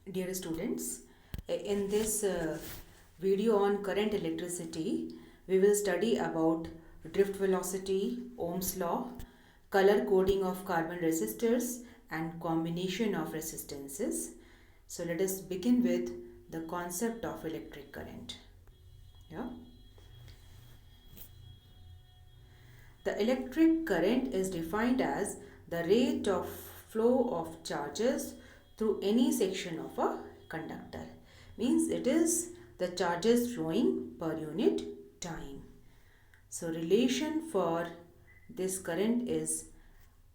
Dear students, in this video on current electricity, we will study about drift velocity, Ohm's law, color coding of carbon resistors and combination of resistances. So let us begin with the concept of electric current. Yeah. The electric current is defined as the rate of flow of charges through any section of a conductor. Means it is the charges flowing per unit time. So relation for this current is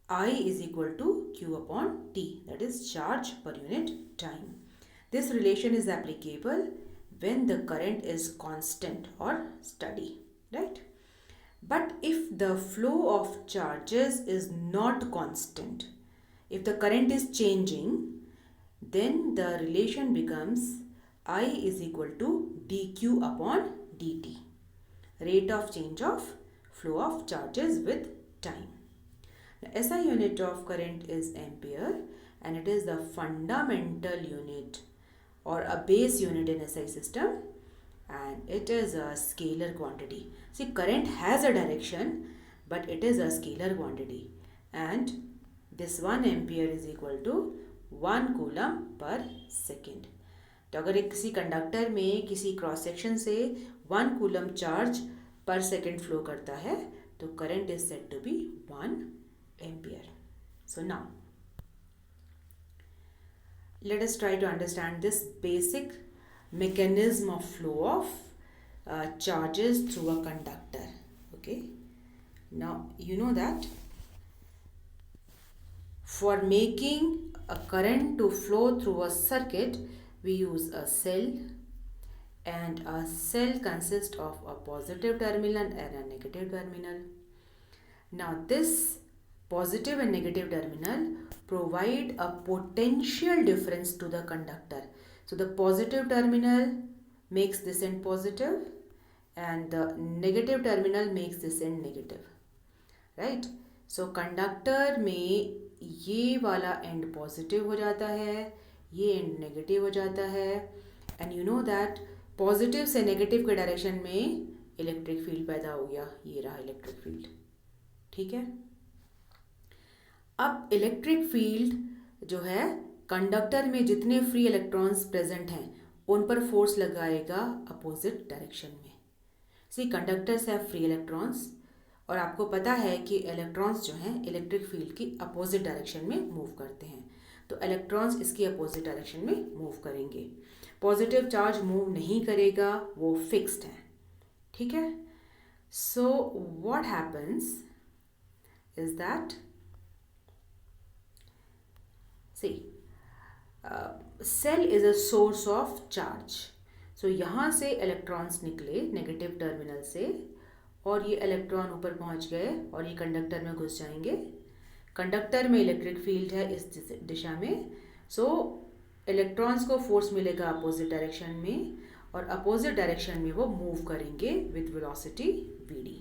I is equal to Q upon T, that is charge per unit time. This relation is applicable when the current is constant or steady, right? But if the flow of charges is not constant, if the current is changing, then the relation becomes I is equal to dq upon dt, rate of change of flow of charges with time. The SI unit of current is ampere and it is the fundamental unit or a base unit in SI system, and it is a scalar quantity. See, current has a direction, but it is a scalar quantity, and this 1 ampere is equal to 1 coulomb per second. तो अगर एक किसी conductor में किसी cross section से 1 coulomb charge पर second flow करता है तो current is said to be 1 ampere. So now let us try to understand this basic mechanism of flow of charges through a conductor. Okay, now you know that for making a current to flow through a circuit, we use a cell, and a cell consists of a positive terminal and a negative terminal. Now this positive and negative terminal provide a potential difference to the conductor. So the positive terminal makes this end positive and the negative terminal makes this end negative, right? So conductor में ये वाला end positive हो जाता है, ये end negative हो जाता है, and you know that positive से negative के direction में electric field पैदा हो गया, ये रहा electric field. ठीक है. अब इलेक्ट्रिक फील्ड जो है कंडक्टर में जितने फ्री इलेक्ट्रॉन्स प्रेजेंट हैं उन पर फोर्स लगाएगा अपोजिट डायरेक्शन में. सी कंडक्टर्स हैव फ्री इलेक्ट्रॉन्स और आपको पता है कि इलेक्ट्रॉन्स जो हैं इलेक्ट्रिक फील्ड की अपोजिट डायरेक्शन में मूव करते हैं, तो इलेक्ट्रॉन्स इसकी अपोजिट डायरेक्शन में मूव करेंगे. पॉजिटिव चार्ज मूव नहीं करेगा, वो फिक्स्ड है. ठीक है. सो what happens is that, see cell is a source of charge. So यहाँ से इलेक्ट्रॉन्स निकले नेगेटिव टर्मिनल से और ये इलेक्ट्रॉन ऊपर पहुँच गए और ये कंडक्टर में घुस जाएंगे. कंडक्टर में इलेक्ट्रिक फील्ड है इस दिशा में, सो इलेक्ट्रॉन्स को फोर्स मिलेगा अपोजिट डायरेक्शन में और अपोजिट डायरेक्शन में वो मूव करेंगे विद वेलोसिटी vd,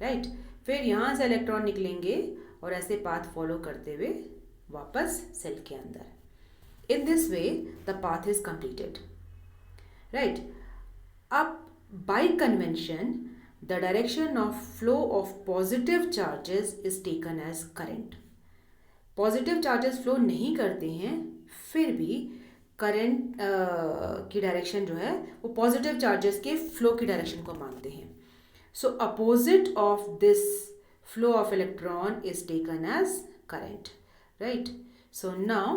राइट. फिर यहाँ से इलेक्ट्रॉन निकलेंगे और ऐसे पाथ फॉलो करते हुए वापस सेल के अंदर. In this way the path is completed, right. अब by convention the direction of flow of positive charges is taken as current. Positive charges flow नहीं करते हैं फिर भी करंट की डायरेक्शन जो है वो पॉजिटिव चार्जेस के फ्लो की डायरेक्शन को मानते हैं. So opposite of this flow of electron is taken as current, right? So now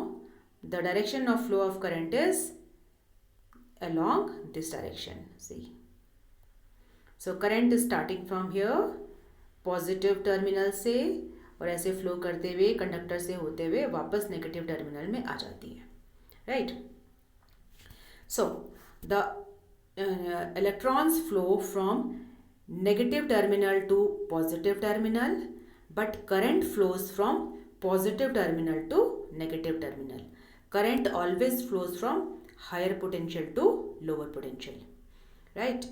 the direction of flow of current is along this direction. See, so current is starting from here positive terminal से और ऐसे flow करते हुए conductor से होते हुए वापस negative terminal में आ जाती है, right? So the electrons flow from negative terminal to positive terminal, but current flows from positive terminal to negative terminal. Current always flows from higher potential to lower potential, right?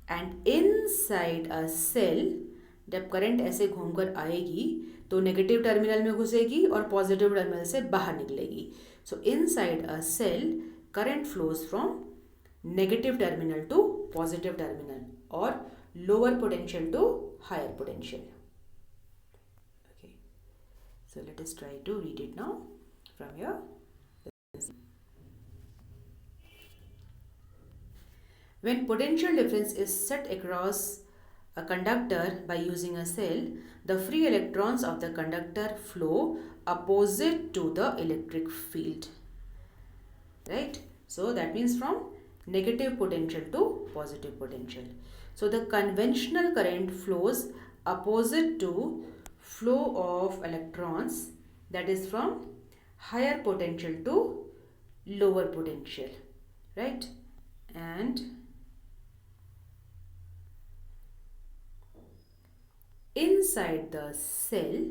And inside a cell जब current ऐसे घूमकर आएगी तो negative terminal में घुसेगी और positive terminal से बाहर निकलेगी. So inside a cell, current flows from negative terminal to positive terminal, or lower potential to higher potential. Okay, so let us try to read it now from here. When potential difference is set across a conductor by using a cell, the free electrons of the conductor flow opposite to the electric field. Right? So that means from negative potential to positive potential. So the conventional current flows opposite to flow of electrons, that is from higher potential to lower potential. Right? And inside the cell,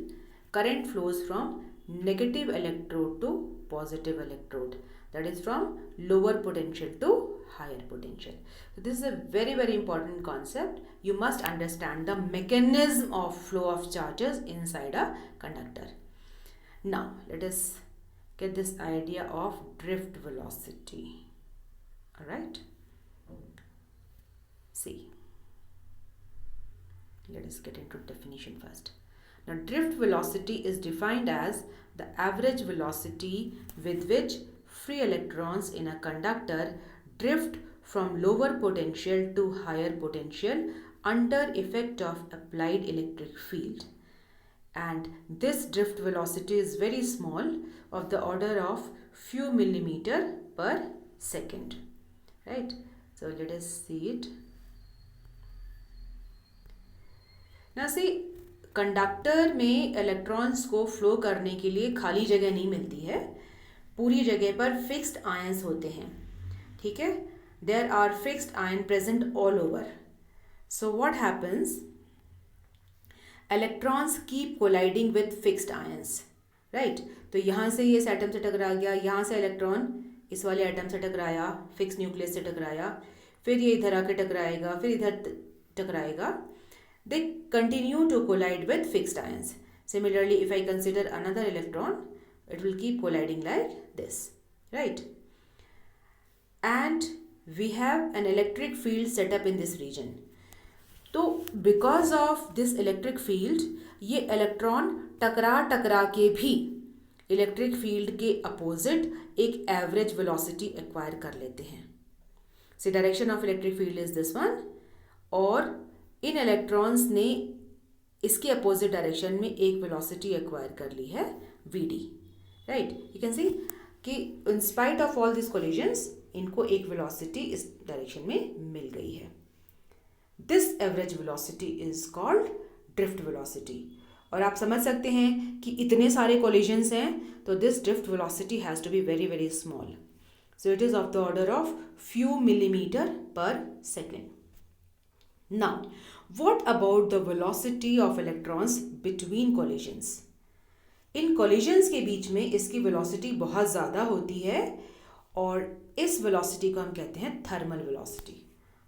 current flows from negative electrode to positive electrode, that is from lower potential to higher potential. So this is a very, very important concept. You must understand the mechanism of flow of charges inside a conductor. Now let us get this idea of drift velocity. Alright, see, let us get into definition first. Now drift velocity is defined as the average velocity with which free electrons in a conductor drift from lower potential to higher potential under effect of applied electric field. And this drift velocity is very small, of the order of few millimeter per second. Right? So let us see it. Now see, conductor में electrons को flow करने के लिए खाली जगह नहीं मिलती है, पूरी जगह पर फिक्स्ड आयंस होते हैं. ठीक है, there are fixed ion present all over. So what happens, electrons keep colliding with fixed ions. Right, तो यहाँ से ये एटम से टकरा गया, यहाँ से इलेक्ट्रॉन इस वाले एटम से टकराया, फिक्स न्यूक्लियस से टकराया, फिर ये इधर आके टकराएगा, फिर इधर टकराएगा. They continue to collide with fixed ions. Similarly, if I consider another electron, it will keep colliding like this, right? And we have an electric field set up in this region. So because of this electric field, ये electron टकरा के भी electric field के opposite एक average velocity acquire कर लेते हैं. So direction of electric field is this one, और इन इलेक्ट्रॉन्स ने इसके अपोजिट डायरेक्शन में एक वेलोसिटी एक्वायर कर ली है vd. Right, you can see कि in spite of all this collisions इनको एक वेलोसिटी इस डायरेक्शन में मिल गई है. This average velocity is called drift velocity. और आप समझ सकते हैं कि इतने सारे कोलिजन्स हैं तो this drift velocity has to be very very small. So it is of the order of few millimetre per second. Now, what about the velocity of electrons between collisions? इन collisions के बीच में इसकी velocity बहुत ज़्यादा होती है और इस velocity को हम कहते हैं thermal velocity.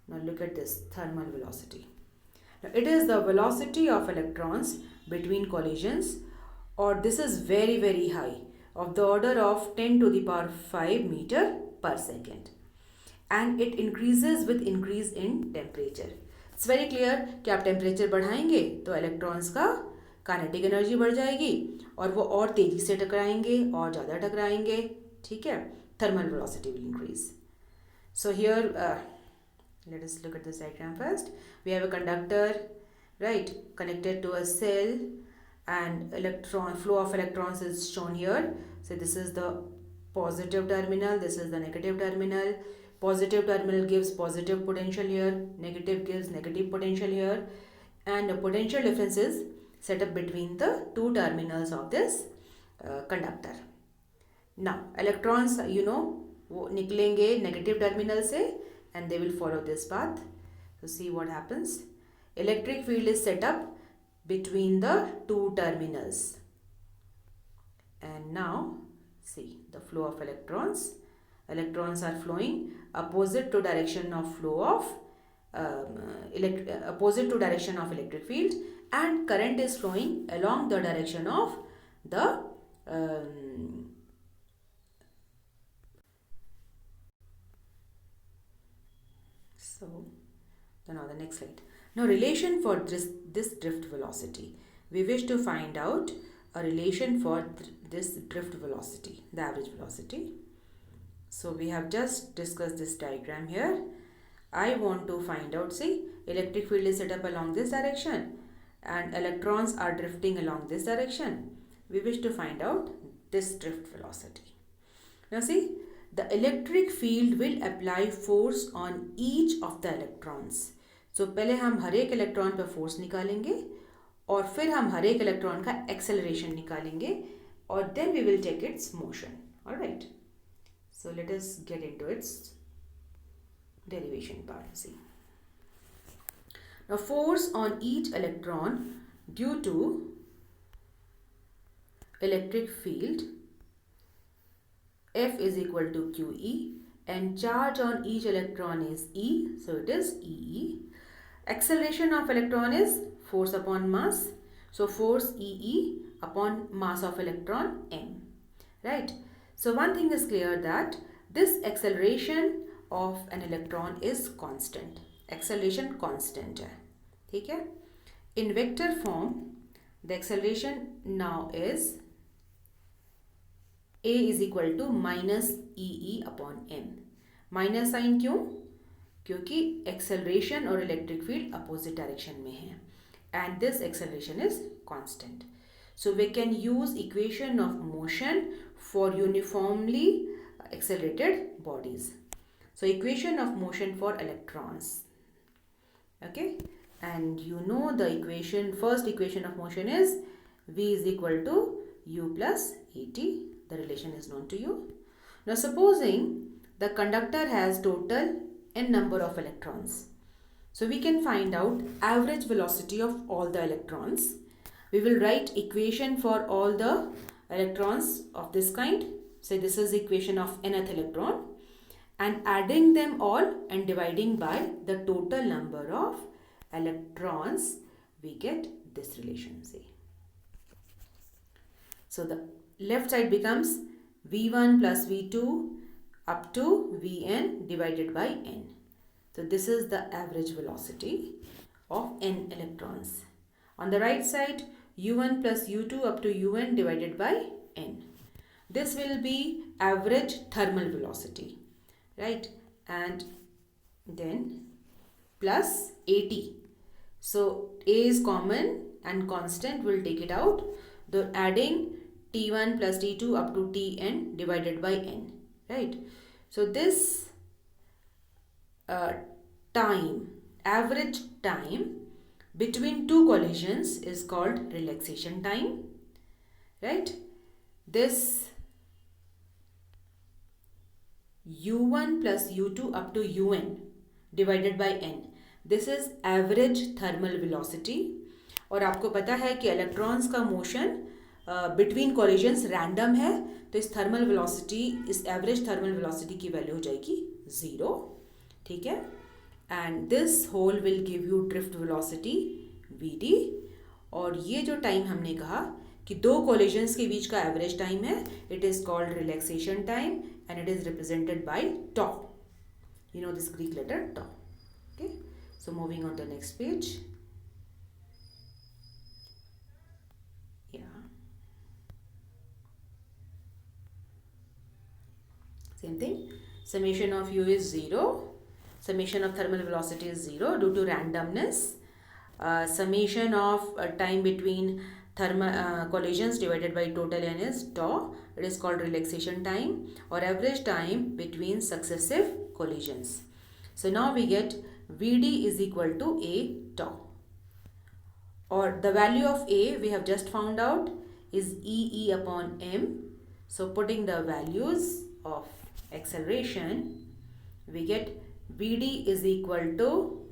Now look at this thermal velocity. Now it is the velocity of electrons between collisions, or this is very very high, of the order of 10 to the power 5 meter per second, and it increases with increase in temperature. It's very clear कि आप temperature बढ़ाएंगे तो electrons का kinetic energy बढ़ जाएगी और वो और तेज़ी से टकराएंगे और ज़्यादा टकराएंगे. ठीक है, thermal velocity will increase. So here let us look at this diagram first. We have a conductor, right, connected to a cell, and electron flow of electrons is shown here. So this is the positive terminal, this is the negative terminal. Positive terminal gives positive potential here, negative gives negative potential here, and the potential difference is set up between the two terminals of this conductor. Now electrons, you know, वो निकलेंगे negative terminal से and they will follow this path. So see what happens. Electric field is set up between the two terminals, and now see the flow of electrons. Electrons are flowing opposite to direction of flow of opposite to direction of electric field, and current is flowing along the direction of the So now the next slide. Now relation for this drift velocity. We wish to find out a relation for this drift velocity, the average velocity. So we have just discussed this diagram here. I want to find out, see, electric field is set up along this direction and electrons are drifting along this direction. We wish to find out this drift velocity. Now see, the electric field will apply force on each of the electrons. So पहले हम हर एक electron पर force निकालेंगे और फिर हम हर एक electron का एक्सेलरेशन निकालेंगे और then we will take its motion. All right. So let us get into its derivation part. See. Now force on each electron due to electric field F is equal to QE and charge on each electron is E, so it is EE. Acceleration of electron is force upon mass, so force EE upon mass of electron M, right? So one thing is clear that this acceleration of an electron is constant, acceleration constant है, ठीक है? In vector form, the acceleration now is A is equal to minus EE upon M. Minus sign क्यों? क्योंकि acceleration और electric field opposite direction में है and this acceleration is constant. So we can use equation of motion for uniformly accelerated bodies. So equation of motion for electrons. Okay, and you know the equation, first equation of motion is V is equal to U plus AT. The relation is known to you. Now supposing the conductor has total n number of electrons. So we can find out average velocity of all the electrons. We will write equation for all the electrons of this kind. Say this is equation of nth electron and adding them all and dividing by the total number of electrons, we get this relation. See. So the left side becomes V1 plus V2 up to Vn divided by n. So this is the average velocity of n electrons. On the right side, U1 plus U2 up to Un divided by n. This will be average thermal velocity, right? And then plus AT. So A is common and constant, we'll take it out. The adding T1 plus T2 up to Tn divided by n, right? So this average time between two collisions is called relaxation time, right? This U1 plus U2 up to Un divided by n, this is average thermal velocity. और आपको पता है कि electrons का motion between collisions random है, तो इस thermal velocity, इस average thermal velocity की value हो जाएगी 0, ठीक है? And this whole will give you drift velocity Vd. और ये जो time हमने कहा कि दो collisions के बीच का average time है, it is called relaxation time and it is represented by tau. You know this Greek letter tau. Okay, so moving on to the next page. Yeah, same thing. Summation of u is 0. Summation of thermal velocity is 0 due to randomness. Summation of time between collisions divided by total n is tau. It is called relaxation time or average time between successive collisions. So now we get Vd is equal to A tau. Or the value of A we have just found out is EE upon M. So putting the values of acceleration, we get Vd is equal to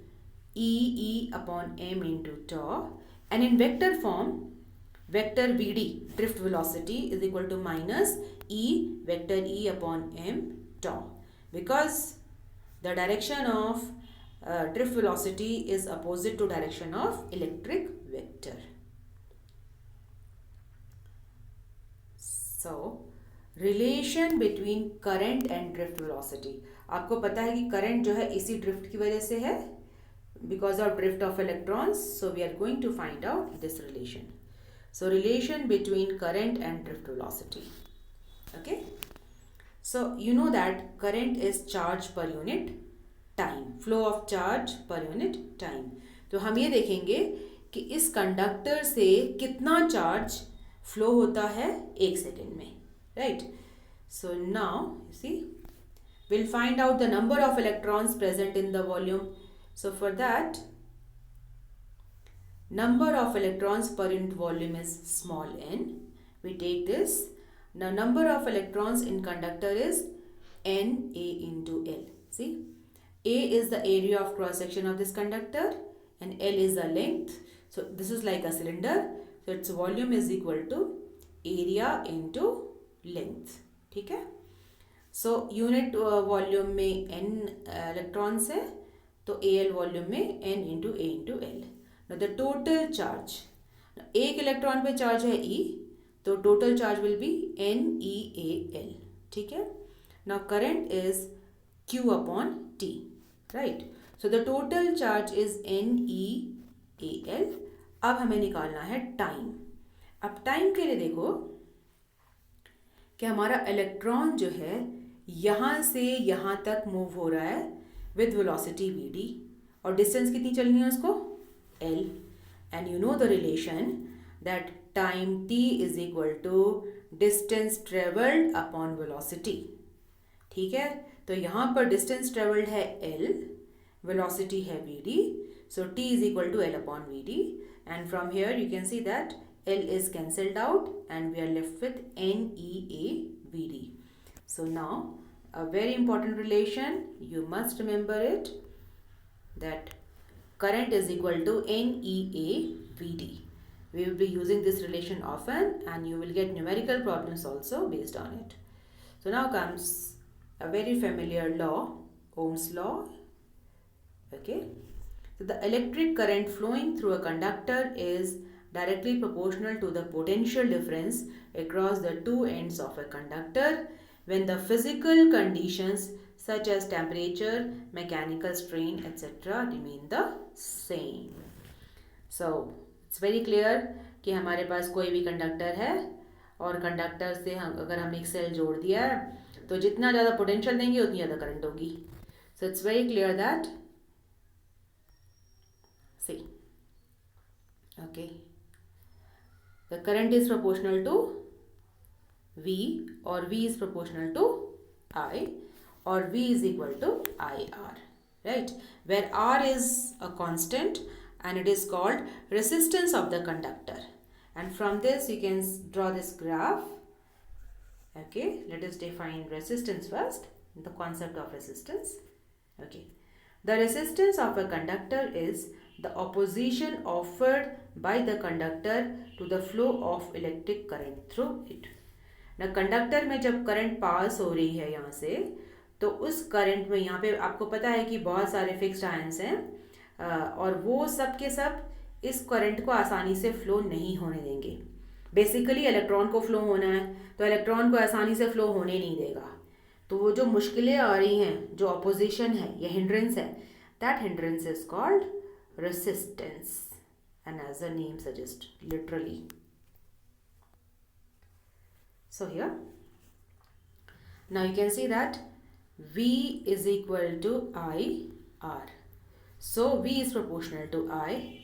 EE upon M into tau, and in vector form, vector Vd, drift velocity, is equal to minus E vector E upon M tau, because the direction of drift velocity is opposite to direction of electric vector. So relation between current and drift velocity. आपको पता है कि current जो है इसी drift की वजह से है, because of drift of electrons. So we are going to find out this relation. So relation between current and drift velocity. Okay, so you know that current is charge per unit time, flow of charge per unit time. तो हम ये देखेंगे कि इस conductor से कितना charge flow होता है 1 सेकेंड में, right. So now you see we'll find out the number of electrons present in the volume. So for that, number of electrons per unit volume is small n. We take this. Now number of electrons in conductor is n a into L. See, a is the area of cross section of this conductor and L is the length. So this is like a cylinder. So its volume is equal to area into length. ठीक है। So unit volume में n electrons है, तो AL volume में n into A into L. The total charge, एक electron पे charge है E, तो total charge will be NeAl। ठीक है। Now current is Q upon T, right. So the total charge is NeAl। अब हमें निकालना है टाइम। अब टाइम के लिए देखो कि हमारा इलेक्ट्रॉन जो है यहाँ से यहाँ तक मूव हो रहा है विद वेलोसिटी vd, और डिस्टेंस कितनी चलनी है उसको l। And you know the relation that time t is equal to distance travelled upon velocity. ठीक है, तो यहाँ पर डिस्टेंस ट्रेवल्ड है l, वेलोसिटी है vd, so t is equal to l upon vd। And from here you can see that L is cancelled out and we are left with NeAVD. So now a very important relation, you must remember it, that current is equal to NeAVD. We will be using this relation often and you will get numerical problems also based on it. So now comes a very familiar law, Ohm's law. Okay, so the electric current flowing through a conductor is directly proportional to the potential difference across the two ends of a conductor when the physical conditions such as temperature, mechanical strain, etc. remain the same. So it's very clear कि हमारे पास कोई भी conductor है और conductor से अगर हम एक सेल जोड़ दिया है तो जितना ज़्यादा पोटेंशियल देंगे उतनी ज़्यादा करंट होगी। So it's very clear that, see, okay, the current is proportional to V, or V is proportional to I, or V is equal to IR, right, where R is a constant and it is called resistance of the conductor. And from this you can draw this graph. Okay, let us define resistance first, the concept of resistance. Okay, the resistance of a conductor is the opposition offered by the conductor to the flow of electric current through it. ना conductor में जब current pass हो रही है यहाँ से, तो उस करंट में यहाँ पे आपको पता है कि बहुत सारे फिक्स्ड आयंस हैं और वो सब के सब इस करंट को आसानी से फ्लो नहीं होने देंगे। बेसिकली इलेक्ट्रॉन को फ्लो होना है, तो इलेक्ट्रॉन को आसानी से फ्लो होने नहीं देगा। तो वो जो मुश्किलें आ रही हैं, जो अपोजिशन है या हिंड्रेंस है, that hindrance is called resistance, and as the name suggests, literally. So here now you can see that V is equal to IR. So V is proportional to I.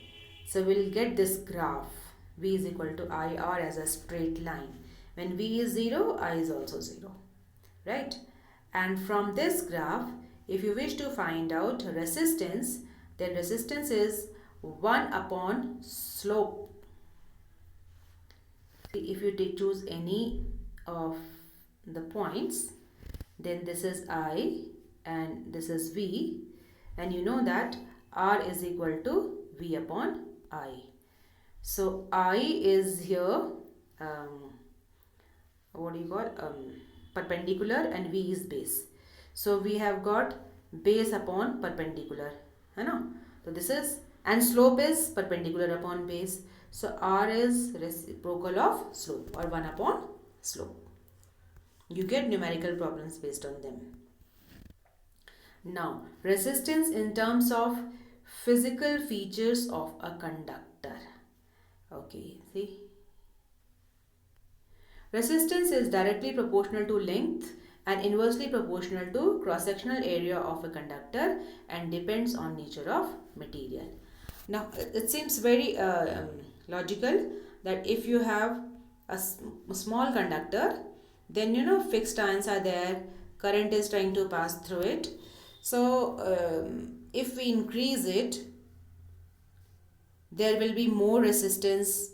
So we'll get this graph. V is equal to IR as a straight line. When V is 0, I is also 0, right? And from this graph, if you wish to find out resistance, then resistance is 1 upon slope. If you choose any of the points, then this is I and this is V, and you know that R is equal to V upon I. So I is here, what do you call, perpendicular, and V is base. So we have got base upon perpendicular, है ना? तो this is, and slope is perpendicular upon base. So R is reciprocal of slope, or 1 upon slope. You get numerical problems based on them. Now, resistance in terms of physical features of a conductor. Okay, see. Resistance is directly proportional to length and inversely proportional to cross-sectional area of a conductor and depends on nature of material. Now, it seems very logical that if you have a small conductor, then fixed ions are there, current is trying to pass through it. So, if we increase it, there will be more resistance,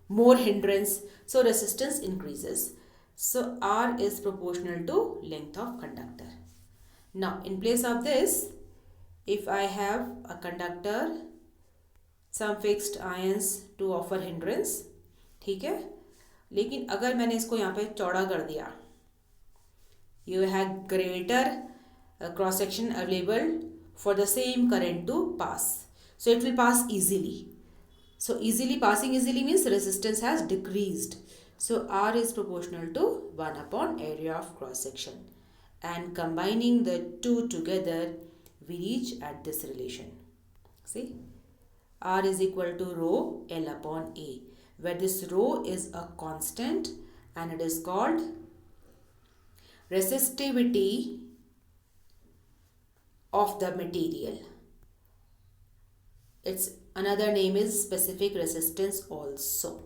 more hindrance, so resistance increases. So R is proportional to length of conductor. Now in place of this, if I have a conductor, some fixed ions to offer hindrance, ठीक है, लेकिन अगर मैंने इसको यहाँ पे चौड़ा कर दिया, you have greater cross section available for the same current to pass, so it will pass easily. So passing easily means resistance has decreased. So R is proportional to 1 upon area of cross section, and combining the two together we reach at this relation. See, R is equal to rho L upon A, where this rho is a constant and it is called resistivity of the material. Its another name is specific resistance also.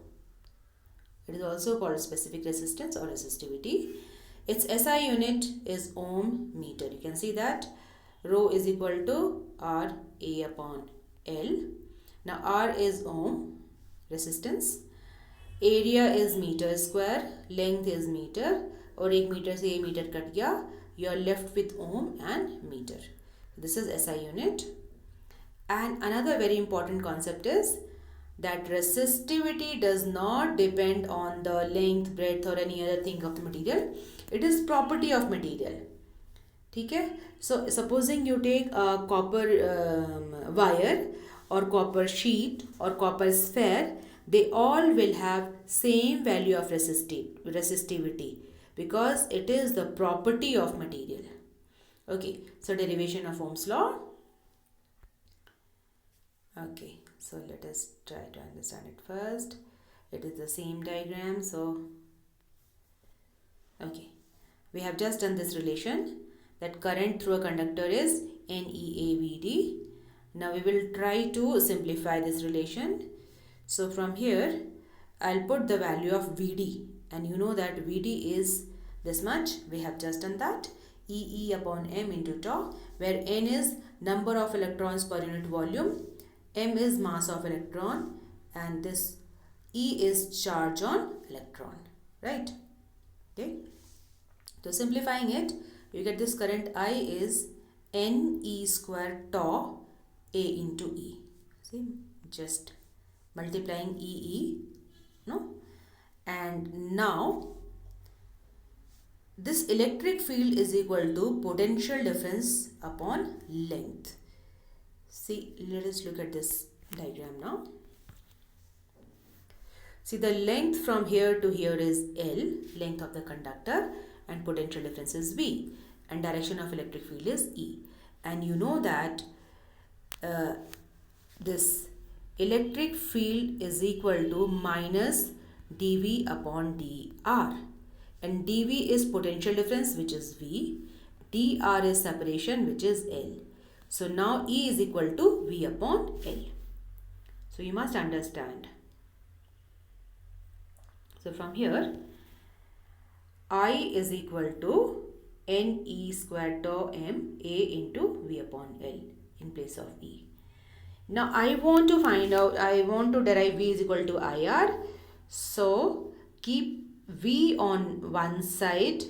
It is also called specific resistance or resistivity. Its SI unit is ohm meter. You can see that rho is equal to R A upon L. Now R is ohm resistance. Area is meter square. Length is meter. और एक metre से ये metre cut गया. You are left with ohm and meter. This is SI unit. And another very important concept is that resistivity does not depend on the length, breadth or any other thing of the material. It is property of material. ठीक है? So supposing you take a copper wire or copper sheet or copper sphere, they all will have same value of resistivity because it is the property of material. Okay, so derivation of Ohm's law. Okay, so let us try to understand it first. It is the same diagram. So, okay, we have just done this relation that current through a conductor is NEAVD. Now we will try to simplify this relation. So from here, I'll put the value of VD, and you know that VD is this much. We have just done that. E upon m into tau, where n is number of electrons per unit volume, m is mass of electron, and this E is charge on electron, right? Okay. So simplifying it, you get this current I is NE square tau A into E. See, just multiplying no? And now this electric field is equal to potential difference upon length. See, let us look at this diagram now. See, the length from here to here is L, length of the conductor, and potential difference is V, and direction of electric field is E. And you know that this electric field is equal to minus dV upon dr. And dV is potential difference, which is V. dr is separation, which is L. So now E is equal to V upon L. So you must understand. So from here, I is equal to NE square tau m A into V upon L in place of E. Now I want to derive V is equal to IR. So keep V on one side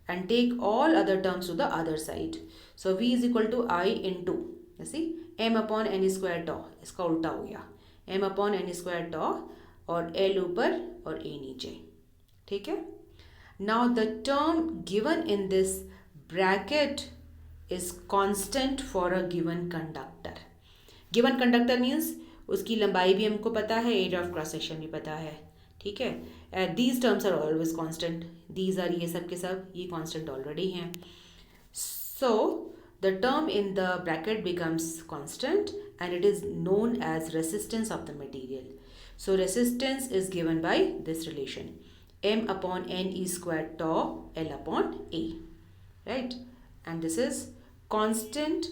and take all other terms to the other side. So V is equal to I into, you see, m upon n square tau. इसका उल्टा हो गया, m upon n square tau और L ऊपर और A नीचे. ठीक है? Now the term given in this bracket is constant for a given conductor. Given conductor means उसकी लंबाई भी हमको पता है, area of cross section भी पता है. ठीक है, these terms are always constant, these are ये सब के सब ये constant already हैं. So the term in the bracket becomes constant and it is known as resistance of the material. So resistance is given by this relation, m upon n e squared tau L upon A, right? And this is constant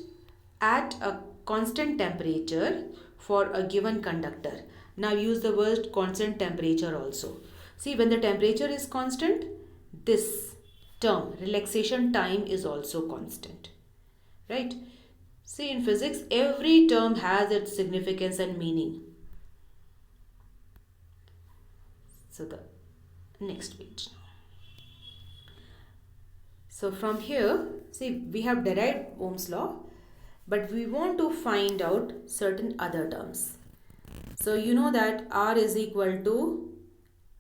at a constant temperature for a given conductor. Now use the word constant temperature also. See, when the temperature is constant, this term relaxation time is also constant, right? See, in physics every term has its significance and meaning. So the next page. So from here, see, we have derived Ohm's law, but we want to find out certain other terms. So you know that R is equal to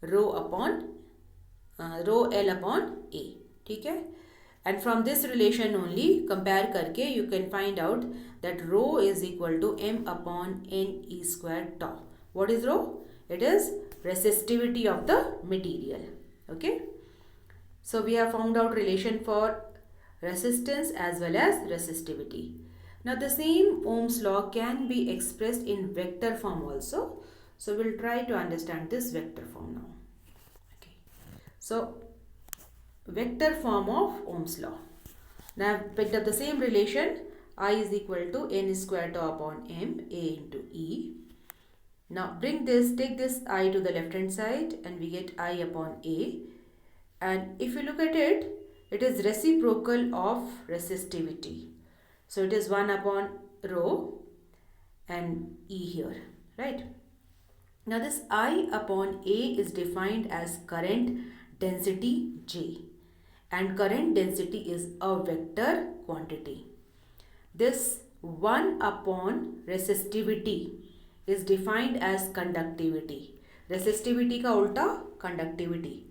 rho L upon A, ठीक है? And from this relation only, compare करके you can find out that rho is equal to m upon n e squared tau. What is rho? It is resistivity of the material. Okay. So we have found out relation for resistance as well as resistivity. Now the same Ohm's law can be expressed in vector form also. So we'll try to understand this vector form now. Okay. So vector form of Ohm's law. Now I've picked up the same relation, I is equal to n square tau upon m A into E. Now take this I to the left hand side and we get I upon A. And if you look at it, it is reciprocal of resistivity. So it is 1 upon rho and E here, right? Now this I upon A is defined as current density J, and current density is a vector quantity. This 1 upon resistivity is defined as conductivity. Resistivity का उल्टा conductivity,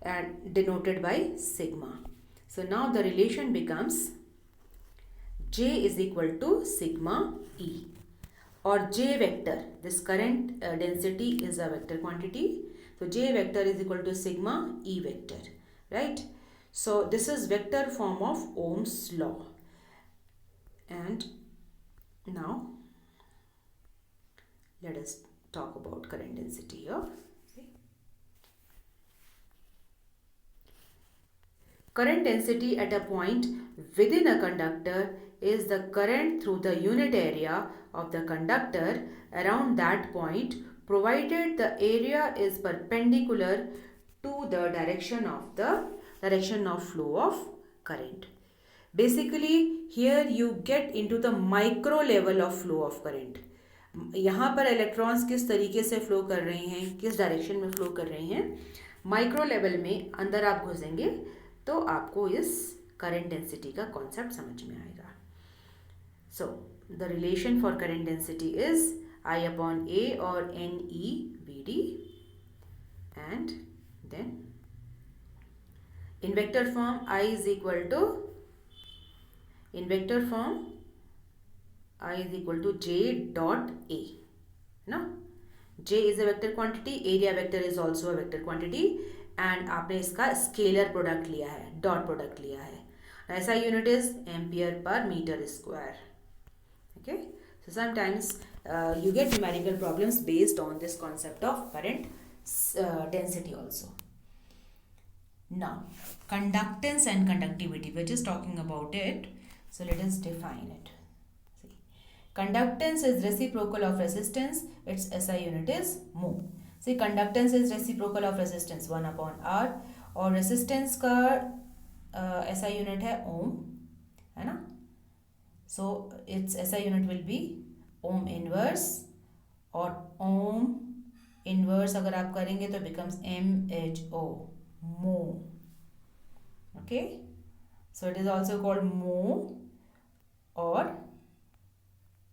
and denoted by sigma. So now the relation becomes J is equal to sigma E, or J vector. This current density is a vector quantity. So J vector is equal to sigma E vector, right? So this is vector form of Ohm's law. And now let us talk about current density here. Current density at a point within a conductor is the current through the unit area of the conductor around that point, provided the area is perpendicular to the direction of flow of current. Basically here you get into the micro level of flow of current. यहाँ पर electrons किस तरीके से flow कर रहे हैं, किस direction में फ्लो कर रहे हैं, माइक्रो लेवल में अंदर आप घुसेंगे तो आपको इस करंट डेंसिटी का कॉन्सेप्ट समझ में आएगा. So the relation for current density is I upon A और N E V D, and then in vector form I is equal to J dot A. No, J is a vector quantity, area vector is also a vector quantity, and आपने इसका scalar product लिया है, dot product लिया है. ऐसा unit is ampere per metre square. Okay, so sometimes you get numerical problems based on this concept of current density also. Now conductance and conductivity, we're just talking about it, so let us define it. See, conductance is reciprocal of resistance, its SI unit is mho. See, conductance is reciprocal of resistance 1 upon R, और resistance का SI unit है ohm, है ना? So its SI unit will be ohm inverse, और ohm inverse अगर आप करेंगे तो becomes MHO, mho. Okay, so it is also called mho or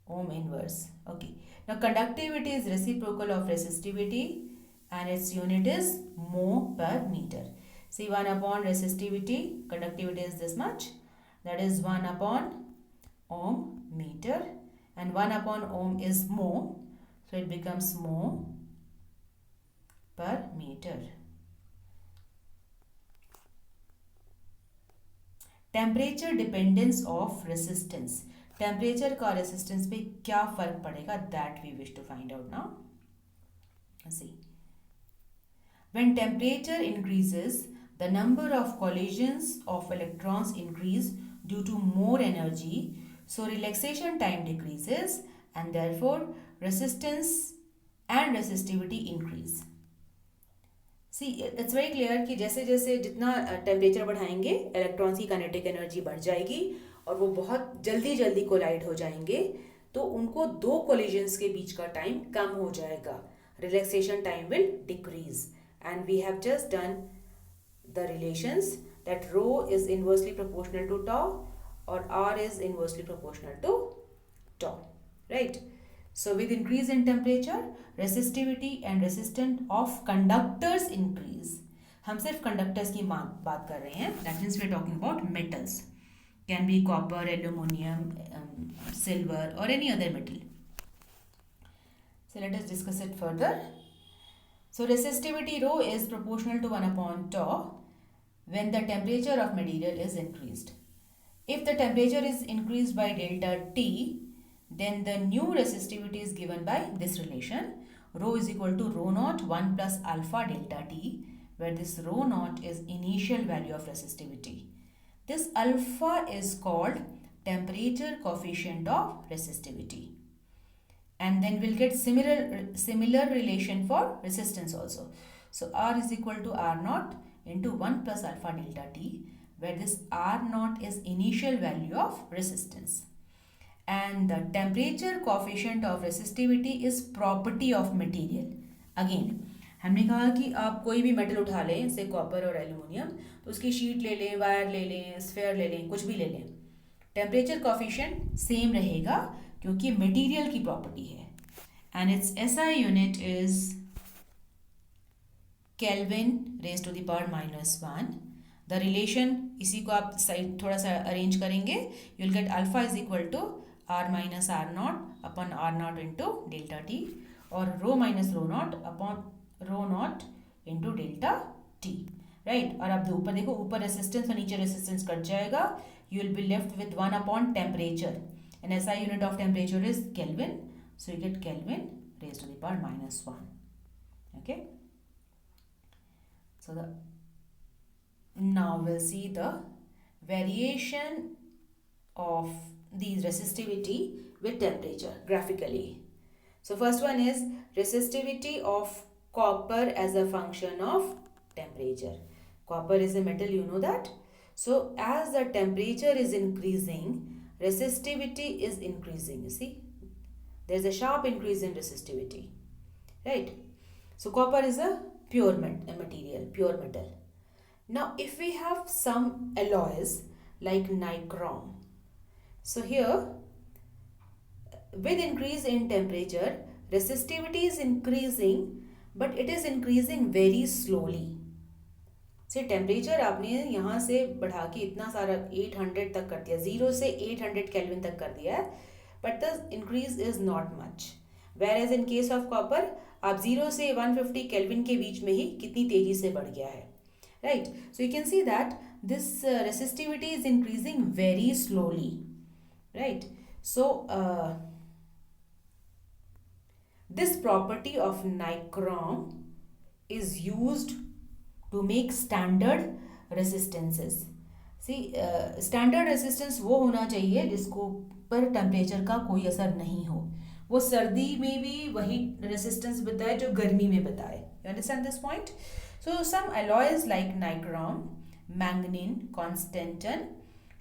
ohm inverse. Okay, now conductivity is reciprocal of resistivity and its unit is mho per meter. See, 1 upon resistivity, conductivity is this much, that is 1 upon ohm meter, and 1 upon ohm is mho, so it becomes mho per metre. Temperature dependence of resistance, temperature का resistance पे क्या फर्क पड़ेगा, that we wish to find out now. See, when temperature increases, the number of collisions of electrons increase due to more energy, so relaxation time decreases and therefore resistance and resistivity increase. See, it's very clear कि जैसे जैसे जितना temperature बढ़ाएंगे electrons की kinetic energy बढ़ जाएगी और वो बहुत जल्दी जल्दी कोलाइड हो जाएंगे, तो उनको दो कोलिजन्स के बीच का टाइम कम हो जाएगा, relaxation time will decrease. And we have just done the relations that rho is inversely proportional to tau और R is inversely proportional to tau, right. So with increase in temperature, resistivity and resistance of conductors increase. हम सिर्फ conductors की बात कर रहे हैं. That means we are talking about metals. Can be copper, aluminum, silver or any other metal. So let us discuss it further. So resistivity rho is proportional to 1 upon tau when the temperature of material is increased. If the temperature is increased by delta T, then the new resistivity is given by this relation. Rho is equal to rho naught 1 plus alpha delta T, where this rho naught is initial value of resistivity. This alpha is called temperature coefficient of resistivity. And then we'll get similar relation for resistance also. So R is equal to R naught into 1 plus alpha delta T, where this R naught is initial value of resistance. And the temperature coefficient of resistivity is property of material. Again, हमने कहा कि आप कोई भी metal उठा लें, जैसे copper और एल्यूमिनियम, तो उसकी शीट ले लें, वायर ले लें, स्फेयर ले लें, कुछ भी ले लें, टेम्परेचर कोफिशिएंट सेम रहेगा क्योंकि मटेरियल की प्रॉपर्टी है। And its SI unit is kelvin raise to the power -1। The relation इसी को आप साइड थोड़ा सा अरेंज करेंगे, you will get alpha is equal to R minus R naught upon R naught into delta T और rho minus rho naught upon rho naught into delta T, right। और अब ऊपर देखो, ऊपर रेसिस्टेंस और नीचे रेसिस्टेंस कट जाएगा, you will be left with 1 upon temperature and SI unit of temperature is Kelvin, so you get Kelvin raised to the power -1, okay। So now we'll see the variation of these resistivity with temperature graphically. So first one is resistivity of copper as a function of temperature. Copper is a metal, you know that. So as the temperature is increasing, resistivity is increasing. You see, there's a sharp increase in resistivity, right? So copper is a pure material, pure metal. Now if we have some alloys like nichrome, so here with increase in temperature, resistivity is increasing, but it is increasing very slowly. से temperature आपने यहाँ से बढ़ा के इतना सारा 800 तक कर दिया, 0 से 800 केल्विन तक कर दिया है, but the increase is not much. Whereas in case of copper आप 0 से 150 केल्विन के बीच में ही कितनी तेजी से बढ़ गया है, right. So you can see that this resistivity is increasing very slowly, right। So this property of nichrome is used to make standard resistances. See, standard resistance वो होना चाहिए जिसको पर टेम्परेचर का कोई असर नहीं हो, वो सर्दी में भी वही रेसिस्टेंस बताए जो गर्मी में बताए। You understand this point? So some alloys like nichrome, manganese, constantan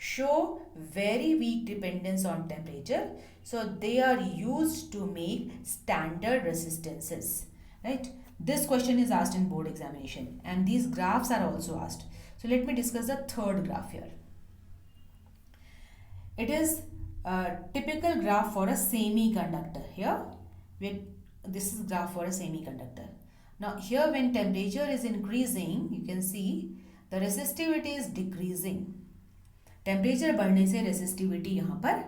show very weak dependence on temperature, so they are used to make standard resistances, right। This question is asked in board examination and these graphs are also asked. So let me discuss the third graph here. It is a typical graph for a semiconductor. Here this is graph for a semiconductor. Now here when temperature is increasing, you can see the resistivity is decreasing. Temperature बढ़ने से resistivity यहाँ पर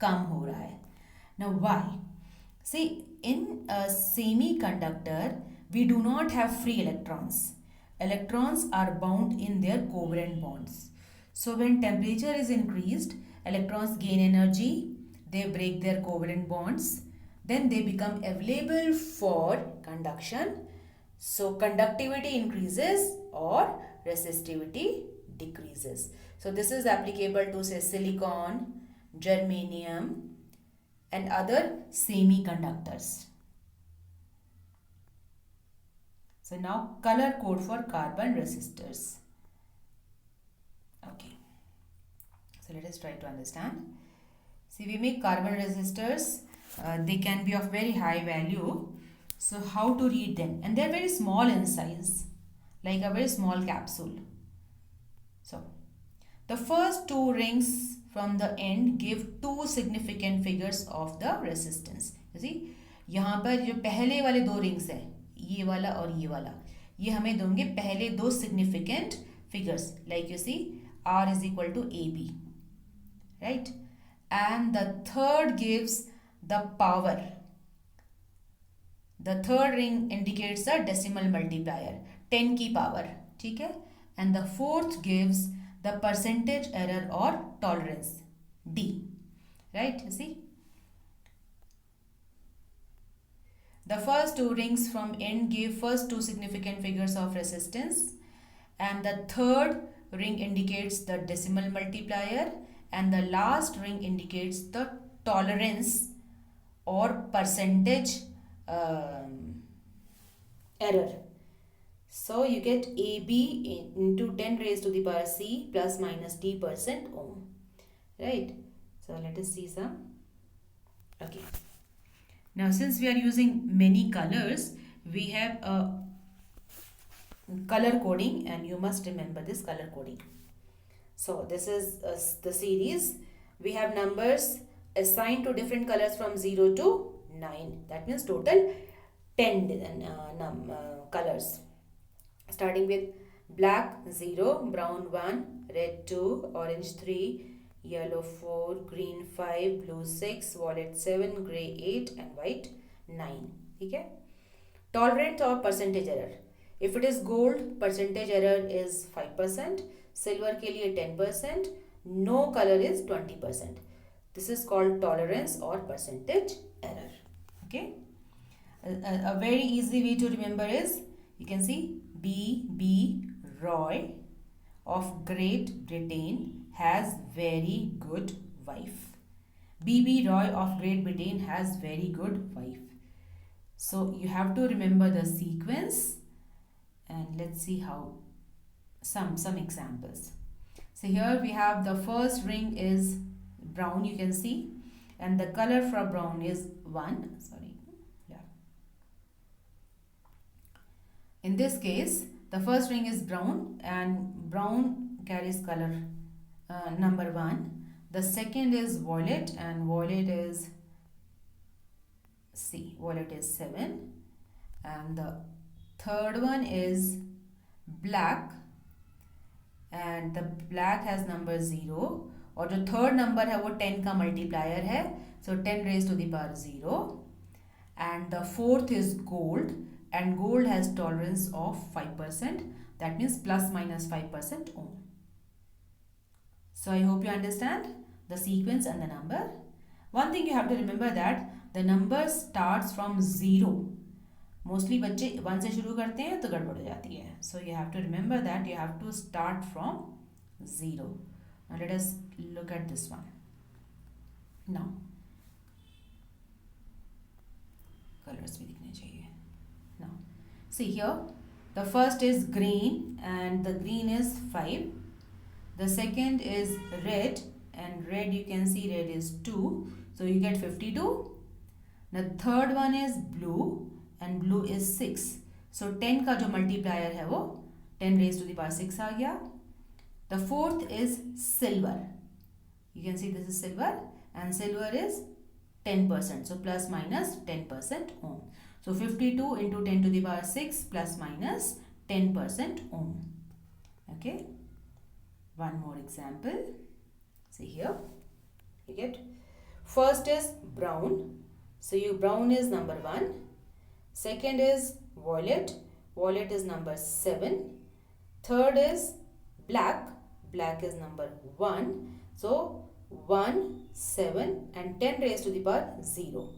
कम हो रहा है। Now why? See, in a semiconductor we do not have free electrons. Electrons are bound in their covalent bonds. So when temperature is increased, electrons gain energy, they break their covalent bonds, then they become available for conduction. So conductivity increases or resistivity decreases. So this is applicable to say silicon, germanium and other semiconductors. So now color code for carbon resistors. Okay. So let us try to understand. See, we make carbon resistors. They can be of very high value. So how to read them? And they are very small in size, like a very small capsule. So the first two rings from the end give two significant figures of the resistance. You see, यहाँ पर जो पहले वाले दो rings हैं, ये वाला और ये वाला, ये हमें देंगे पहले दो significant figures. Like you see, R is equal to AB, right? And the third gives the power. The third ring indicates a decimal multiplier, 10 की power, ठीक है? And the fourth gives the percentage error or tolerance, D, right? You see, the first two rings from end give first two significant figures of resistance, and the third ring indicates the decimal multiplier, and the last ring indicates the tolerance or percentage error. So you get AB into 10 raised to the power C plus minus D% ohm, right? So let us see some. Okay. Now since we are using many colors, we have a color coding, and you must remember this color coding. So this is the series. We have numbers assigned to different colors from 0 to 9. That means total 10 colors. Starting with black 0, brown 1, red 2, orange 3, yellow 4, green 5, blue 6, violet 7, grey 8 and white 9. Okay? Tolerance or percentage error. If it is gold, percentage error is 5%, silver के लिए 10%, no color is 20%. This is called tolerance or percentage error. Okay? A very easy way to remember is, you can see B.B. Roy of Great Britain has very good wife. B.B. Roy of Great Britain has very good wife. So you have to remember the sequence, and let's see how some examples. So here we have the first ring is brown, you can see, and the color for brown is 1. In this case, the first ring is brown, and brown carries color number 1. The second is violet, and violet is C. Violet is 7. And the third one is black, and the black has number 0. और जो third number है वो 10 का multiplier है, so 10 raised to the power 0. And the fourth is gold, and gold has tolerance of 5%, that means plus minus 5% ohm. So I hope you understand the sequence and the number. One thing you have to remember that the number starts from 0. Mostly बच्चे 1 से शुरू करते हैं तो गड़बड़ हो जाती है. So you have to remember that you have to start from 0. Now let us look at this one. Now colors भी दिखने चाहिए. Now see here, the first is green, and the green is 5. The second is red, and red, you can see red is 2, so you get 52. The third one is blue, and blue is 6, so 10 का जो multiplier है वो 10 raised to the power 6 आ गया. The fourth is silver, you can see this is silver, and silver is 10%, so plus minus 10% ohm. So 52 into 10 to the power 6 plus minus 10% ohm. Okay. One more example. See here. You get first is brown. So brown is number 1. Second is violet. Violet is number 7. Third is black. Black is number 1. So 1, 7 and 10 raised to the power 0.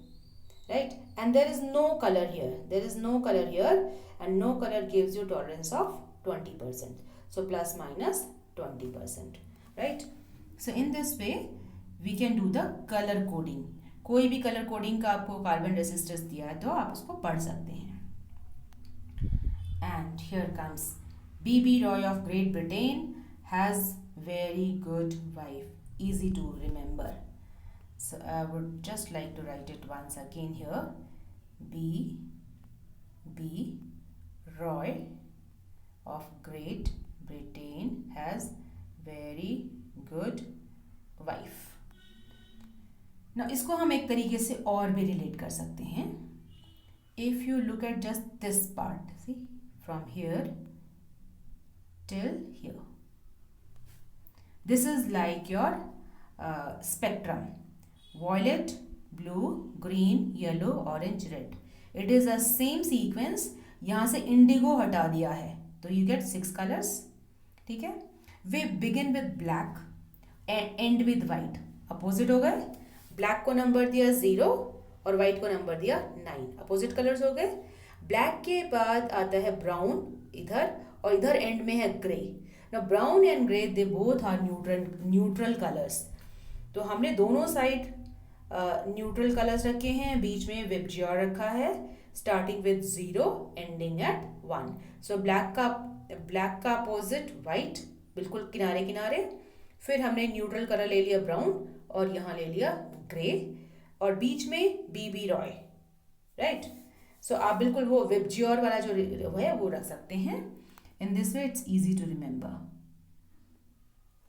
Right? And there is no color here. There is no color here, and no color gives you tolerance of 20%. So plus minus 20%. Right? So in this way we can do the color coding. कोई भी colour coding का आपको carbon resistors दिया है तो आप उसको पढ़ सकते हैं. And here comes B.B. Roy of Great Britain has very good wife. Easy to remember. So I would just like to write it once again here. B.B. Roy of Great Britain has very good wife. Now इसको हम एक तरीके से और भी relate कर सकते हैं. If you look at just this part, see, from here till here, this is like your spectrum: violet, blue, green, yellow, orange, red. It is the same sequence. यहाँ से indigo हटा दिया है तो you get 6 colors. ठीक है. We begin with black and end with white. Opposite हो गए. ब्लैक को नंबर दिया 0 और वाइट को नंबर दिया 9. अपोजिट कलर्स हो गए. ब्लैक के बाद आता है ब्राउन इधर, और इधर एंड में है grey. Now brown and grey they both are neutral colours. तो हमने दोनों साइड न्यूट्रल कलर्स रखे हैं. बीच में विबजियोर रखा है, starting with 0 ending eight 1. So black का अपोजिट वाइट, बिल्कुल किनारे किनारे. फिर हमने न्यूट्रल कलर ले लिया ब्राउन और यहाँ ले लिया ग्रे, और बीच में बीबी रॉय. राइट. सो आप बिल्कुल वो विबजियोर वाला जो है वो रख सकते हैं. In this way it's easy to remember.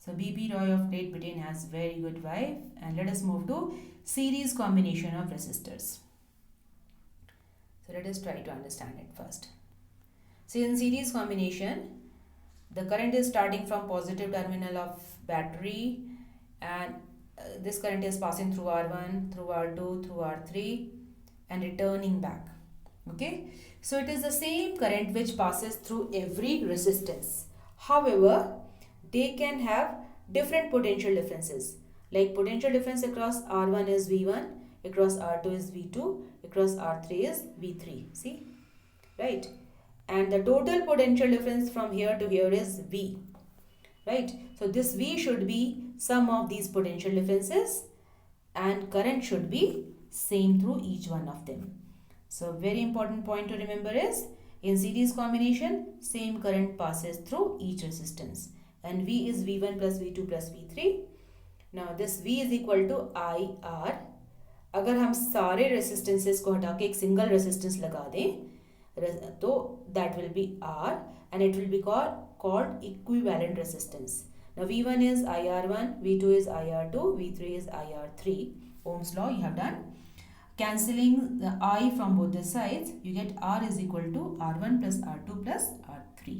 So B.B. Roy of Great Britain has very good wife. And let us move to series combination of resistors. So let us try to understand it first. So in series combination, the current is starting from positive terminal of battery, and this current is passing through R1, through R2, through R3 and returning back. Okay. So it is the same current which passes through every resistance. However, they can have different potential differences. Like potential difference across R1 is V1, across R2 is V2, across R3 is V3. See? Right? And the total potential difference from here to here is V. Right? So this V should be sum of these potential differences, and current should be same through each one of them. So very important point to remember is, in series combination, same current passes through each resistance. And V is V1 plus V2 plus V3. Now this V is equal to IR. अगर हम सारे resistances को हटा के एक single resistance लगा दें तो that will be R, and it will be called equivalent resistance. Now V1 is IR1, V2 is IR2, V3 is IR3. Ohm's law you have done. Cancelling the I from both the sides, you get R is equal to R1 plus R2 plus R3.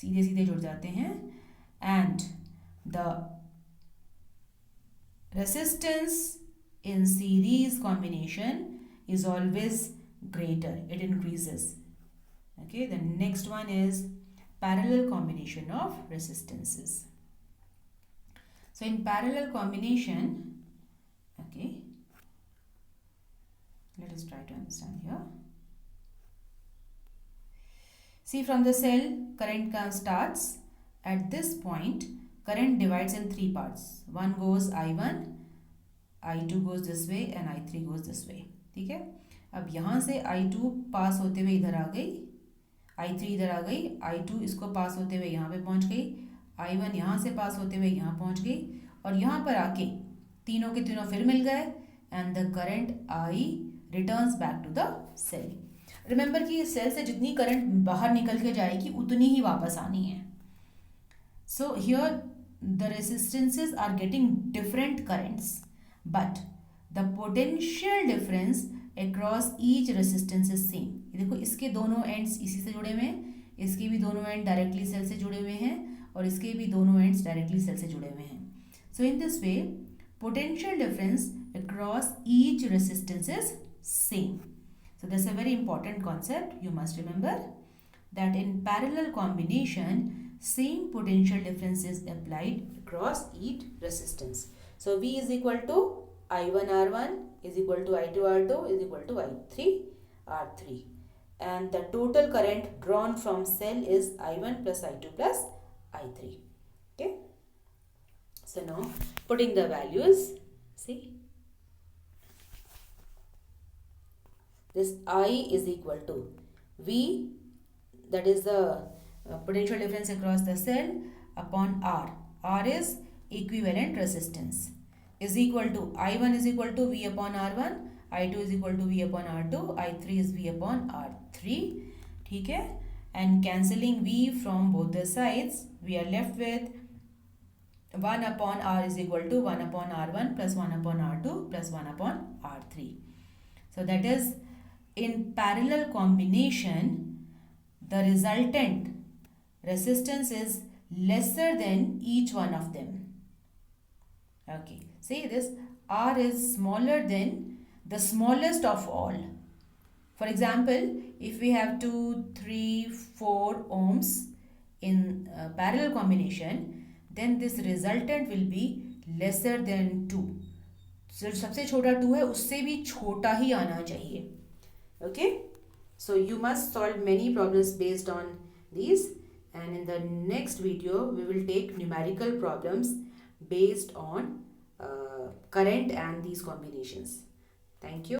सीधे सीधे जुड़ जाते हैं. And the resistance in series combination is always greater. It increases. Okay. The next one is parallel combination of resistances. So in parallel combination, okay, let us try to understand here. See, from the cell, current starts. At this point, current divides in 3 parts. One goes I1, I2 goes this way and I3 goes this way. ठीक है. अब यहाँ से I2 पास होते हुए इधर आ गई, I3 इधर आ गई, I2 इसको पास होते हुए यहाँ पे पहुँच गई, I1 यहाँ से पास होते हुए यहाँ पहुँच गई, और यहाँ पर आके तीनों के तीनों फिर मिल गए, and the current I returns back to the cell. Remember कि सेल से जितनी करंट बाहर निकल के जाएगी उतनी ही वापस आनी है. So here the resistances are getting different currents, but the potential difference across each resistance is same. ये देखो, इसके दोनों ends इसी से जुड़े हुए हैं, इसके भी दोनों end directly सेल से जुड़े हुए हैं, और इसके भी दोनों ends directly सेल से जुड़े हुए हैं. So in this way, potential difference across each resistance is same. So this is a very important concept. You must remember that in parallel combination, same potential difference is applied across each resistance. So V is equal to I1 R1 is equal to I2 R2 is equal to I3 R3. And the total current drawn from cell is I1 plus I2 plus I3. Okay. So now putting the values, see, this I is equal to V, that is the potential difference across the cell, upon R. R is equivalent resistance, is equal to I1 is equal to V upon R1, I2 is equal to V upon R2, I3 is V upon R3. ठीक है, and cancelling V from both the sides, we are left with 1 upon R is equal to 1 upon R1 plus 1 upon R2 plus 1 upon R3. So that is, in parallel combination, the resultant resistance is lesser than each one of them. Okay, see this, R is smaller than the smallest of all. For example, if we have 2, 3, 4 ohms in parallel combination, then this resultant will be lesser than 2. So सबसे छोटा 2 है, उससे भी छोटा ही आना चाहिए. Okay, so you must solve many problems based on these, and in the next video we will take numerical problems based on current and these combinations. Thank you.